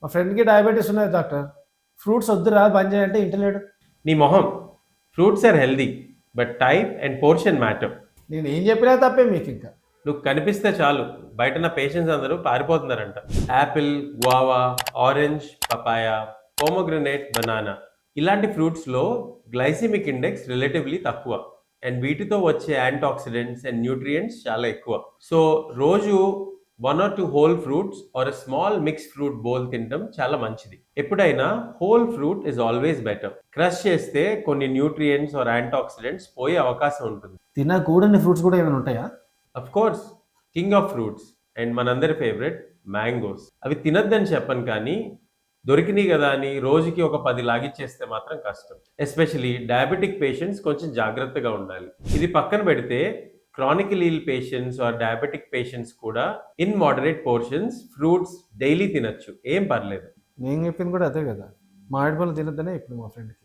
మా ఫ్రెండ్కి డయాబెటీస్ ఉన్నది డాక్టర్. ఫ్రూట్స్ వద్దురా బంద్ చేయంటే ఇంటలేడు. నీ మొహం. Fruits are healthy, but type and portion matter. నేను ఏం చెప్పినా తప్పే మీకు ఇంకా. నువ్వు కనిపిస్తే చాలు బయట నా పేషెంట్స్ అందరూ పారిపోతున్నారంట. Apple, guava, orange, papaya, pomegranate, banana ఇలాంటి ఫ్రూట్స్లో గ్లైసిమిక్ ఇండెక్స్ రిలేటివ్లీ తక్కువ అండ్ వీటితో వచ్చే యాంటీఆక్సిడెంట్స్ అండ్ న్యూట్రియంట్స్ చాలా ఎక్కువ. సో రోజు 1 or 2 whole fruits or a small mix fruit bowl తినడం చాలా మంచిది. ఎప్పుడైనా whole fruit is always better. Crush చేస్తే కొన్ని న్యూట్రియంట్స్ ఆర్ యాంటీఆక్సిడెంట్స్ పోయే అవకాశం ఉంటుంది. తినకూడని ఫ్రూట్స్ కూడా ఏమైనా ఉంటాయా? Of course, king of fruits and మనందరి ఫేవరెట్ మ్యాంగోస్. అవి తినద్దని చెప్పను, కానీ దొరికినాయి కదా అని రోజుకి ఒక 10 లాగిచ్చేస్తే మాత్రం కష్టం. ఎస్పెషలీ డయాబెటిక్ పేషెంట్స్ కొంచెం జాగ్రత్తగా ఉండాలి. ఇది పక్కన పెడితే chronical ill patients or diabetic patients కూడా in moderate portions fruits daily తినచ్చు, ఏం పర్లేదు. నేను చెప్పింది కూడా అదే కదా. మామిడి పళ్ళు తినద్దనే ఇప్పుడు మా ఫ్రెండ్కి.